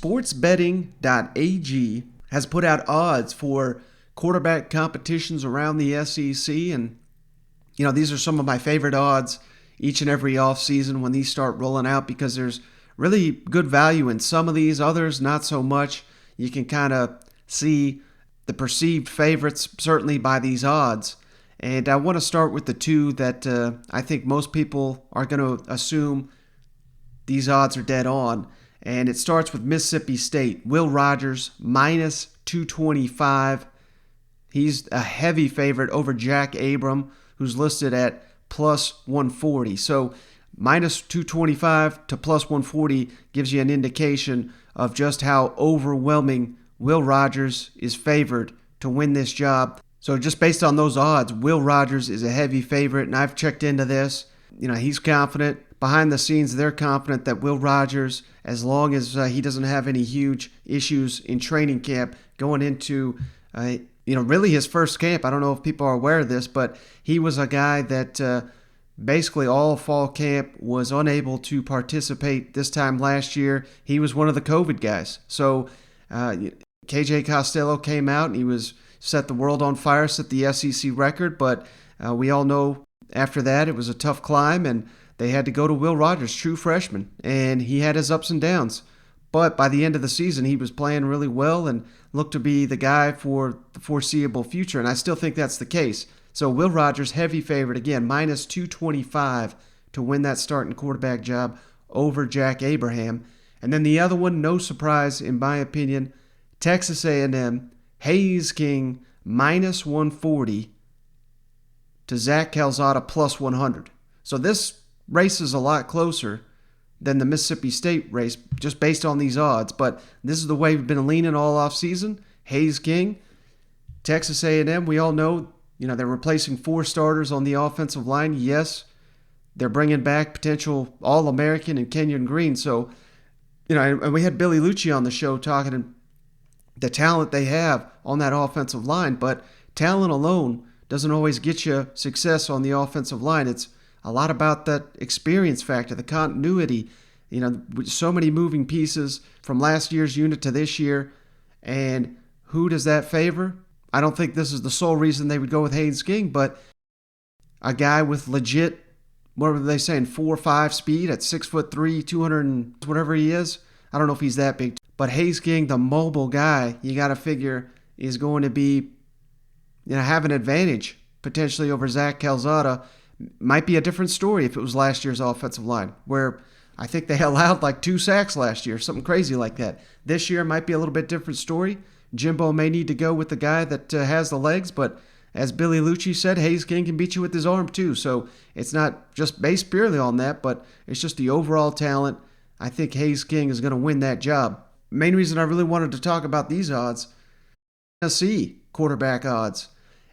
Sportsbetting.ag has put out odds for quarterback competitions around the SEC, and these are some of my favorite odds each and every offseason when these start rolling out, because there's really good value in some of these, others not so much. You can kind of see the perceived favorites certainly by these odds. And I want to start with the two that I think most people are going to assume these odds are dead on. And it starts with Mississippi State. Will Rogers, minus 225. He's a heavy favorite over Jack Abram, who's listed at plus 140. So minus 225 to plus 140 gives you an indication of just how overwhelming Will Rogers is favored to win this job. So just based on those odds, Will Rogers is a heavy favorite, and I've checked into this. He's confident. Behind the scenes, they're confident that Will Rogers, as long as he doesn't have any huge issues in training camp going into, really his first camp. I don't know if people are aware of this, but he was a guy that basically all fall camp was unable to participate this time last year. He was one of the COVID guys. So KJ Costello came out and he was set the world on fire, set the SEC record, but we all know after that it was a tough climb, and they had to go to Will Rogers, true freshman, and he had his ups and downs. But by the end of the season, he was playing really well and looked to be the guy for the foreseeable future, and I still think that's the case. So Will Rogers, heavy favorite, again, minus 225 to win that starting quarterback job over Jack Abraham. And then the other one, no surprise in my opinion, Texas A&M, Hayes King, minus 140 to Zach Calzada, plus 100. So this race is a lot closer than the Mississippi State race, just based on these odds. But this is the way we've been leaning all offseason. Hayes King, Texas A&M, we all know, they're replacing 4 starters on the offensive line. Yes, they're bringing back potential All-American and Kenyon Green. So, and we had Billy Lucci on the show talking the talent they have on that offensive line. But talent alone doesn't always get you success on the offensive line. It's a lot about that experience factor, the continuity. So many moving pieces from last year's unit to this year. And who does that favor? I don't think this is the sole reason they would go with Hayes King, but a guy with legit, what were they saying, 4.5 speed at 6'3", 200 and whatever he is. I don't know if he's that big. But Hayes King, the mobile guy, you got to figure is going to be, have an advantage potentially over Zach Calzada. Might be a different story if it was last year's offensive line, where I think they allowed like 2 sacks last year, something crazy like that. This year might be a little bit different story. Jimbo may need to go with the guy that has the legs, but as Billy Lucci said, Hayes King can beat you with his arm too. So it's not just based purely on that, but it's just the overall talent. I think Hayes King is going to win that job. Main reason I really wanted to talk about these odds, Tennessee quarterback odds,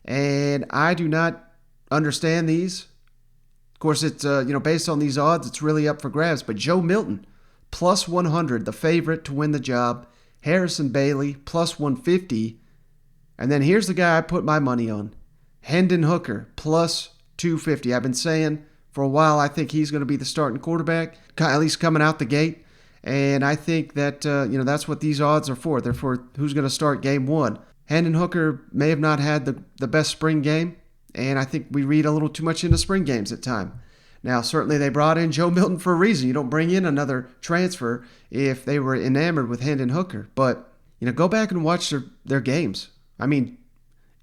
and I do not understand these. Of course, it's based on these odds, it's really up for grabs. But Joe Milton, plus 100, the favorite to win the job. Harrison Bailey, plus 150. And then here's the guy I put my money on. Hendon Hooker, plus 250. I've been saying for a while I think he's going to be the starting quarterback, at least coming out the gate. And I think that, that's what these odds are for. They're for who's going to start game one. Hendon Hooker may have not had the best spring game, and I think we read a little too much into spring games at times. Now, certainly they brought in Joe Milton for a reason. You don't bring in another transfer if they were enamored with Hendon Hooker. But, go back and watch their games. I mean,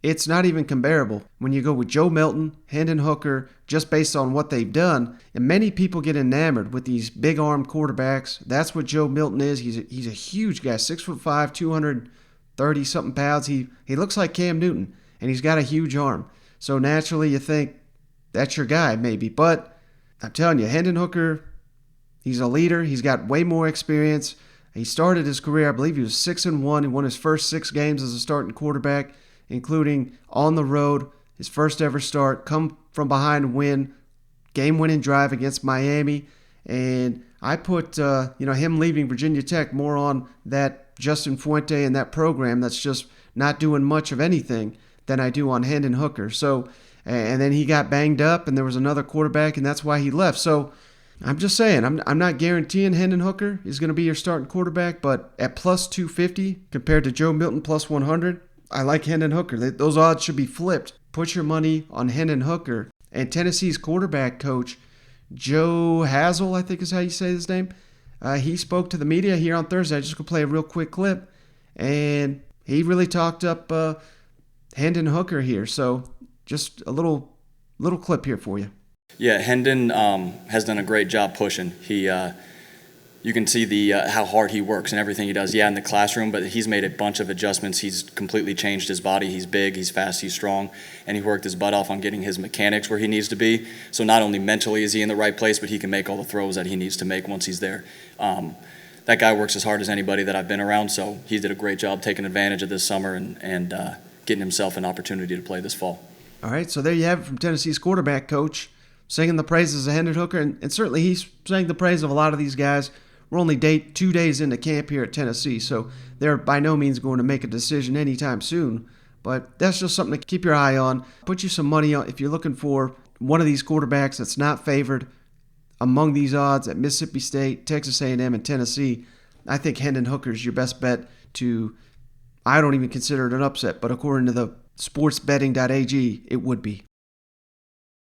it's not even comparable when you go with Joe Milton, Hendon Hooker, just based on what they've done. And many people get enamored with these big-arm quarterbacks. That's what Joe Milton is. He's a huge guy, 6'5", 230-something pounds. He looks like Cam Newton, and he's got a huge arm. So naturally you think that's your guy maybe. But I'm telling you, Hendon Hooker, he's a leader. He's got way more experience. He started his career, I believe he was 6-1. He won his first 6 games as a starting quarterback, including on the road, his first ever start, come from behind win, game-winning drive against Miami. And I put him leaving Virginia Tech more on that Justin Fuente and that program that's just not doing much of anything than I do on Hendon Hooker. So, and then he got banged up, and there was another quarterback, and that's why he left. So I'm just saying, I'm not guaranteeing Hendon Hooker is going to be your starting quarterback, but at plus 250 compared to Joe Milton plus 100, I like Hendon Hooker. Those odds should be flipped. Put your money on Hendon Hooker. And Tennessee's quarterback coach, Joe Hazel, I think is how you say his name, he spoke to the media here on Thursday. I'm just going to play a real quick clip. And he really talked up Hendon Hooker here. So just a little clip here for you. Yeah, Hendon has done a great job pushing. You can see how hard he works and everything he does. Yeah, in the classroom, but he's made a bunch of adjustments. He's completely changed his body. He's big, he's fast, he's strong, and he worked his butt off on getting his mechanics where he needs to be. So not only mentally is he in the right place, but he can make all the throws that he needs to make once he's there. That guy works as hard as anybody that I've been around, so he did a great job taking advantage of this summer and getting himself an opportunity to play this fall. All right, so there you have it from Tennessee's quarterback coach, singing the praises of Hendon Hooker, and certainly he's sang the praise of a lot of these guys. We're only 2 days into camp here at Tennessee, so they're by no means going to make a decision anytime soon. But that's just something to keep your eye on. Put you some money on if you're looking for one of these quarterbacks that's not favored among these odds at Mississippi State, Texas A&M, and Tennessee. I think Hendon Hooker is your best bet to, I don't even consider it an upset, but according to the sportsbetting.ag, it would be.